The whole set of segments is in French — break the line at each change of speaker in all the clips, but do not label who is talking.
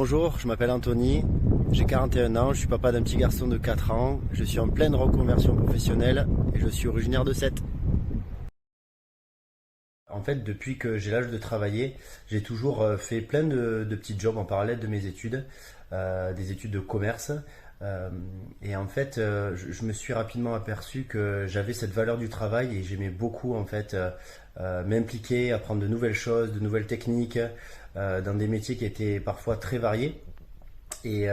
Bonjour, je m'appelle Anthony, j'ai 41 ans, je suis papa d'un petit garçon de 4 ans, je suis en pleine reconversion professionnelle et je suis originaire de Sète. En fait, depuis que j'ai l'âge de travailler, j'ai toujours fait plein de petits jobs en parallèle de mes études, des études de commerce. Euh, et en fait, je me suis rapidement aperçu que j'avais cette valeur du travail et j'aimais beaucoup en fait m'impliquer, apprendre de nouvelles choses, de nouvelles techniques, dans des métiers qui étaient parfois très variés. Et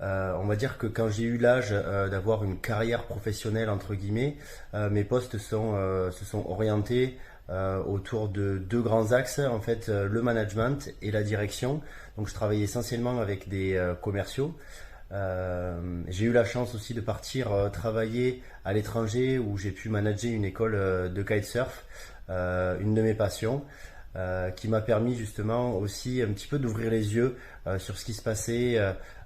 on va dire que quand j'ai eu l'âge d'avoir une carrière professionnelle, entre guillemets, mes postes se sont orientés autour de deux grands axes, en fait, le management et la direction. Donc je travaillais essentiellement avec des commerciaux. J'ai eu la chance aussi de partir travailler à l'étranger où j'ai pu manager une école de kitesurf, une de mes passions, qui m'a permis justement aussi un petit peu d'ouvrir les yeux sur ce qui se passait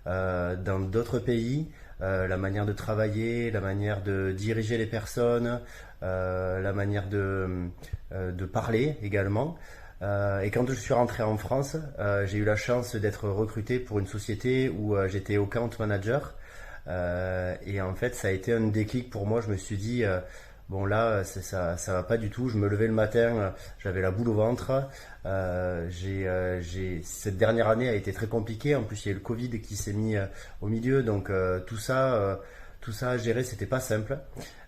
dans d'autres pays, la manière de travailler, la manière de diriger les personnes, la manière de parler également. Et quand je suis rentré en France, j'ai eu la chance d'être recruté pour une société où j'étais account manager. Et en fait, ça a été un déclic pour moi. Je me suis dit, bon là, ça va pas du tout. Je me levais le matin, j'avais la boule au ventre. Cette dernière année a été très compliquée. En plus, il y a eu le Covid qui s'est mis au milieu, donc tout ça à gérer, c'était pas simple.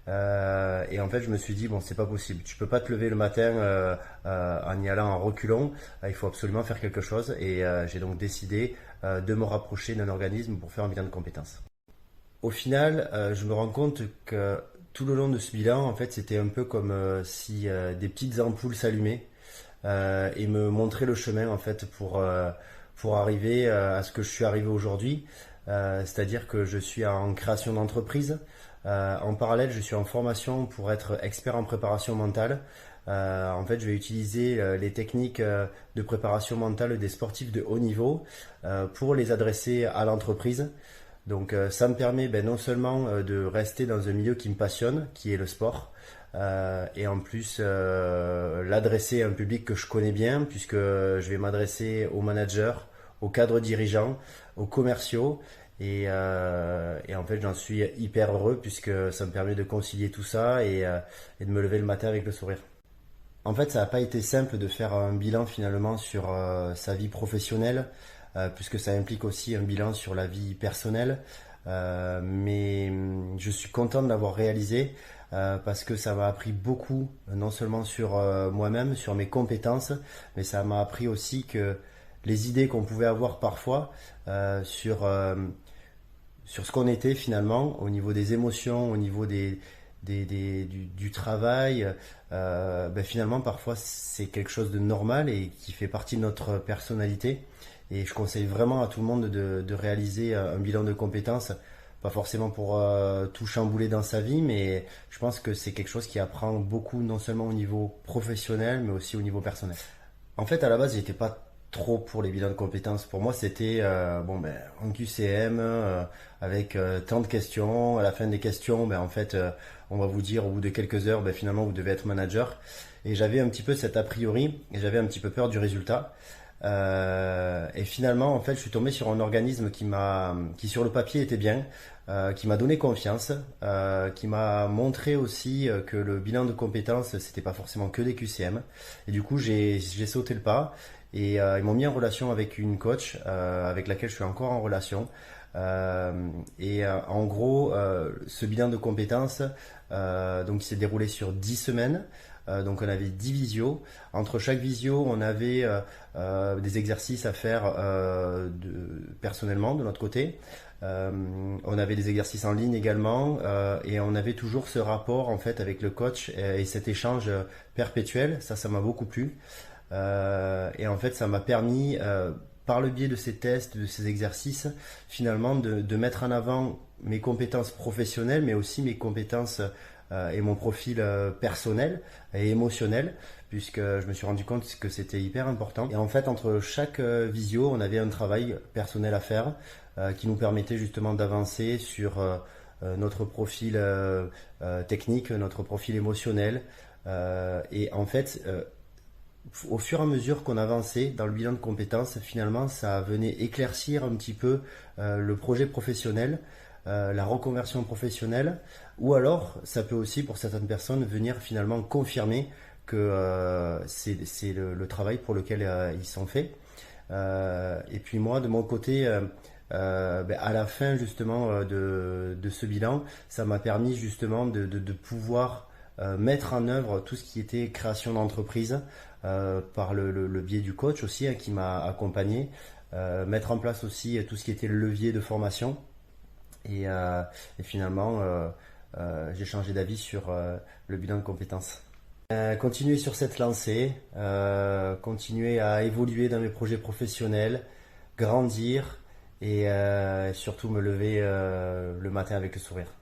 Et en fait, je me suis dit, bon, c'est pas possible. Tu peux pas te lever le matin en y allant en reculons. Il faut absolument faire quelque chose. Et j'ai donc décidé de me rapprocher d'un organisme pour faire un bilan de compétences. Au final, je me rends compte que tout le long de ce bilan, en fait, c'était un peu comme si des petites ampoules s'allumaient et me montraient le chemin, en fait, pour arriver à ce que je suis arrivé aujourd'hui. C'est-à-dire que je suis en création d'entreprise. En parallèle, je suis en formation pour être expert en préparation mentale. En fait, je vais utiliser les techniques de préparation mentale des sportifs de haut niveau pour les adresser à l'entreprise. Donc ça me permet non seulement de rester dans un milieu qui me passionne, qui est le sport, et en plus l'adresser à un public que je connais bien, puisque je vais m'adresser aux managers, aux cadres dirigeants, aux commerciaux, et en fait j'en suis hyper heureux, puisque ça me permet de concilier tout ça et de me lever le matin avec le sourire. En fait, ça n'a pas été simple de faire un bilan finalement sur sa vie professionnelle, puisque ça implique aussi un bilan sur la vie personnelle. Mais je suis content de l'avoir réalisé parce que ça m'a appris beaucoup, non seulement sur moi-même, sur mes compétences, mais ça m'a appris aussi que les idées qu'on pouvait avoir parfois sur ce qu'on était finalement, au niveau des émotions, au niveau du travail, finalement parfois c'est quelque chose de normal et qui fait partie de notre personnalité. Et je conseille vraiment à tout le monde de réaliser un bilan de compétences, pas forcément pour tout chambouler dans sa vie, mais je pense que c'est quelque chose qui apprend beaucoup, non seulement au niveau professionnel, mais aussi au niveau personnel. En fait, à la base, j'étais pas trop pour les bilans de compétences. Pour moi, c'était un QCM avec tant de questions. À la fin des questions, en fait, on va vous dire au bout de quelques heures, finalement, vous devez être manager. Et j'avais un petit peu cet a priori, et j'avais un petit peu peur du résultat. Et finalement, en fait, je suis tombé sur un organisme qui sur le papier était bien, qui m'a donné confiance, qui m'a montré aussi que le bilan de compétences, c'était pas forcément que des QCM. Et du coup, j'ai sauté le pas et ils m'ont mis en relation avec une coach avec laquelle je suis encore en relation. En gros, ce bilan de compétences, donc il s'est déroulé sur 10 semaines. Donc on avait 10 visios. Entre chaque visio, on avait des exercices à faire personnellement de notre côté. On avait des exercices en ligne également et on avait toujours ce rapport en fait avec le coach et cet échange perpétuel. Ça m'a beaucoup plu. Et en fait, ça m'a permis, par le biais de ces tests, de ces exercices, finalement de mettre en avant mes compétences professionnelles, mais aussi mes compétences et mon profil personnel et émotionnel, puisque je me suis rendu compte que c'était hyper important. Et en fait, entre chaque visio, on avait un travail personnel à faire qui nous permettait justement d'avancer sur notre profil technique, notre profil émotionnel. Et en fait, au fur et à mesure qu'on avançait dans le bilan de compétences, finalement, ça venait éclaircir un petit peu le projet professionnel, la reconversion professionnelle, ou alors ça peut aussi, pour certaines personnes, venir finalement confirmer que c'est le travail pour lequel ils sont faits. Et puis moi, de mon côté, à la fin justement de ce bilan, ça m'a permis justement de pouvoir mettre en œuvre tout ce qui était création d'entreprise par le biais du coach aussi qui m'a accompagné, mettre en place aussi tout ce qui était le levier de formation et finalement j'ai changé d'avis sur le bilan de compétences. Continuer sur cette lancée, continuer à évoluer dans mes projets professionnels, grandir et surtout me lever le matin avec le sourire.